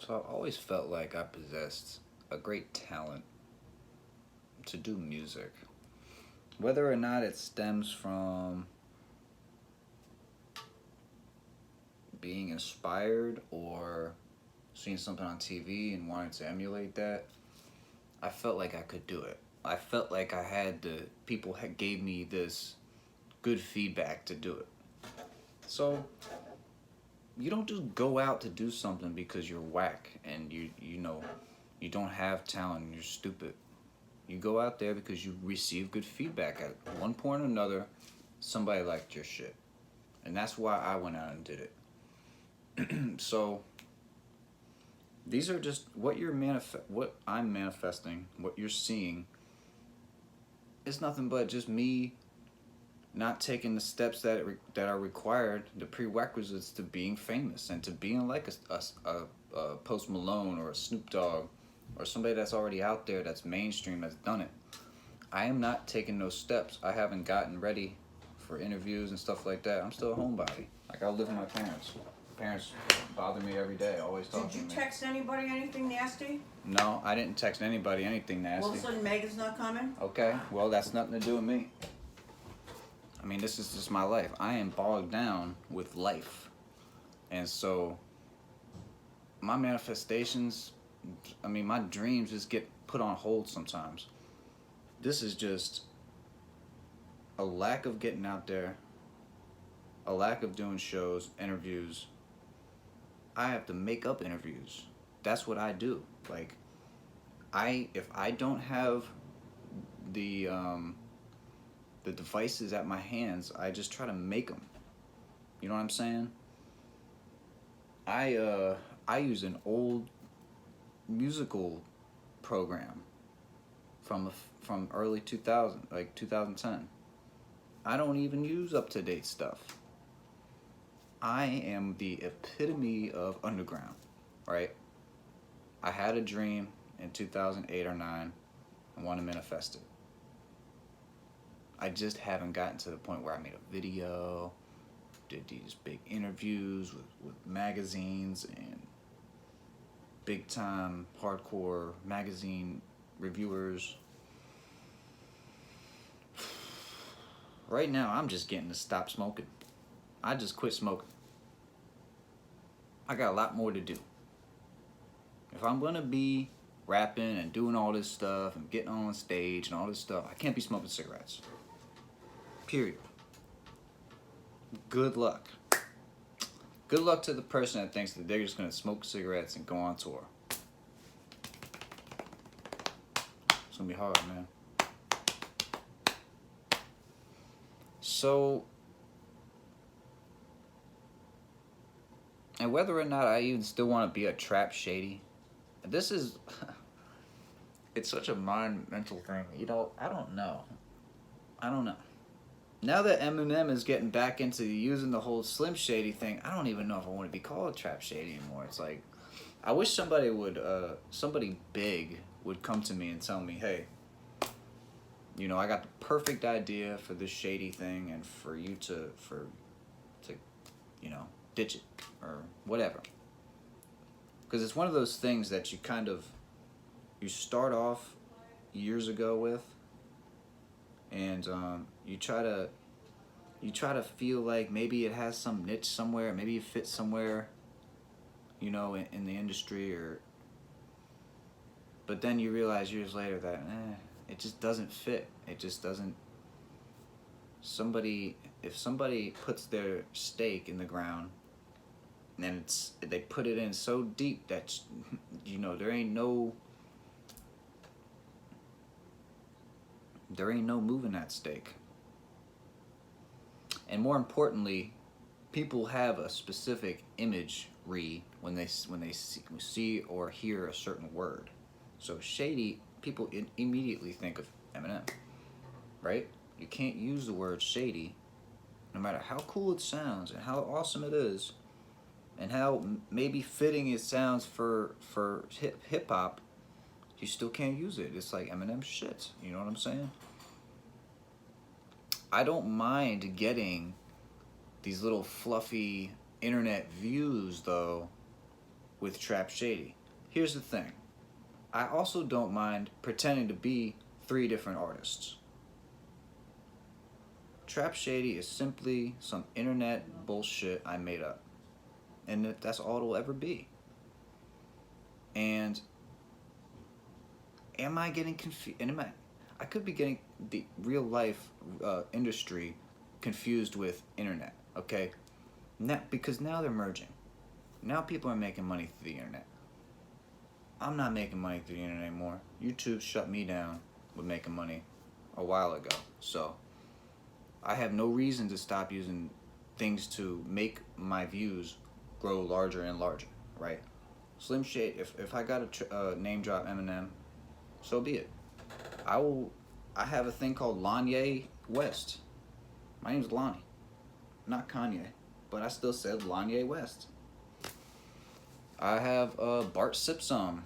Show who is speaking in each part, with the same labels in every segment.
Speaker 1: So I've always felt like I possessed a great talent to do music. Whether or not it stems from being inspired or seeing something on TV and wanting to emulate that, I felt like I could do it. I felt like I had people had gave me this good feedback to do it. So you don't just go out to do something because you're whack and you don't have talent and you're stupid. You go out there because you receive good feedback. At one point or another, somebody liked your shit. And that's why I went out and did it. So these are just what I'm manifesting, what you're seeing is nothing but just me not taking the steps that are required, the prerequisites to being famous and to being like a Post Malone or a Snoop Dogg or somebody that's already out there, that's mainstream, that's done it. I am not taking those steps. I haven't gotten ready for interviews and stuff like that. I'm still a homebody. Like, I live with my parents. Parents bother me every day, always talking to me.
Speaker 2: Did you text anybody anything nasty?
Speaker 1: No, I didn't text anybody anything nasty.
Speaker 2: All of a sudden Megan's not coming?
Speaker 1: Okay, well, that's nothing to do with me. I mean, this is just my life. I am bogged down with life. And so my manifestations, I mean, my dreams just get put on hold sometimes. This is just a lack of getting out there, a lack of doing shows, interviews. I have to make up interviews. That's what I do. Like, if I don't have the devices at my hands, I just try to make them. You know what I'm saying? I use an old musical program from early 2000, like 2010. I don't even use up-to-date stuff. I am the epitome of underground, right? I had a dream in 2008 or 9. I want to manifest it. I just haven't gotten to the point where I made a video, did these big interviews with magazines and big time hardcore magazine reviewers. Right now, I'm just getting to stop smoking. I just quit smoking. I got a lot more to do. If I'm gonna be rapping and doing all this stuff and getting on stage and all this stuff, I can't be smoking cigarettes. Period. Good luck. Good luck to the person that thinks that they're just gonna smoke cigarettes and go on tour. It's gonna be hard, man. So, and whether or not I even still want to be a trap Shady, this is, it's such a mental thing. You know, I don't know. Now that Eminem is getting back into using the whole Slim Shady thing, I don't even know if I want to be called Trap Shady anymore. It's like, I wish somebody big would come to me and tell me, hey, you know, I got the perfect idea for this Shady thing and for you to you know, ditch it or whatever. Because it's one of those things that you start off years ago with, and you try to feel like maybe it has some niche somewhere, maybe it fits somewhere, you know, in the industry, but then you realize years later that it just doesn't fit. It just doesn't. If somebody puts their stake in the ground and they put it in so deep that, you know, there ain't no moving that stake. And more importantly, people have a specific imagery when they see or hear a certain word. So Shady, people immediately think of Eminem, right? You can't use the word Shady, no matter how cool it sounds and how awesome it is, and how maybe fitting it sounds for hip hop. You still can't use it. It's like Eminem shit. You know what I'm saying? I don't mind getting these little fluffy internet views, though, with Trap Shady. Here's the thing. I also don't mind pretending to be 3 different artists. Trap Shady is simply some internet bullshit I made up. And that's all it'll ever be. And am I getting confused? And I could be getting the real life industry confused with internet, okay? Because now they're merging. Now people are making money through the internet. I'm not making money through the internet anymore. YouTube shut me down with making money a while ago. So I have no reason to stop using things to make my views grow larger and larger, right? Slim Shady, if I got to name drop Eminem, so be it. I have a thing called Lonny West. My name's Lonny, not Kanye, but I still said Lonny West. I have Bart Sipsum.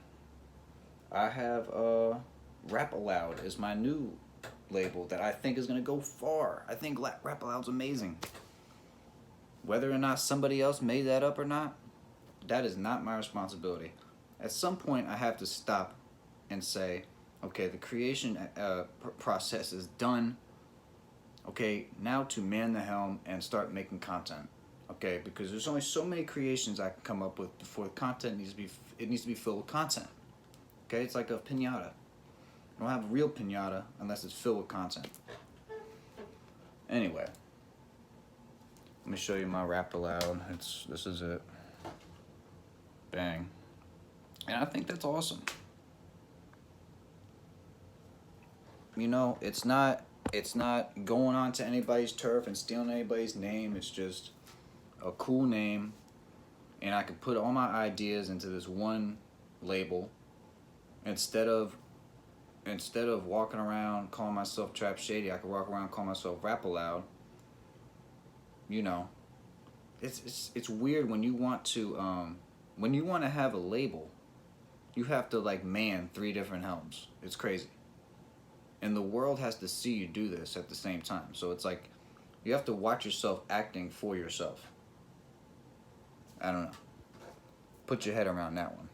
Speaker 1: I have Rap Aloud is my new label that I think is gonna go far. I think Rap Aloud's amazing. Whether or not somebody else made that up or not, that is not my responsibility. At some point, I have to stop and say, okay, the creation process is done. Okay, now to man the helm and start making content. Okay, because there's only so many creations I can come up with before the content needs to be filled with content. Okay, it's like a piñata. You don't have a real piñata unless it's filled with content. Anyway, let me show you my Rap Aloud. This is it. Bang. And I think that's awesome. You know, it's not going on to anybody's turf and stealing anybody's name. It's just a cool name, and I could put all my ideas into this one label instead of walking around calling myself Trap Shady. I could walk around calling myself Rap Aloud. You know, it's weird when you want to have a label, you have to like man 3 different helms. It's crazy. And the world has to see you do this at the same time. So it's like you have to watch yourself acting for yourself. I don't know. Put your head around that one.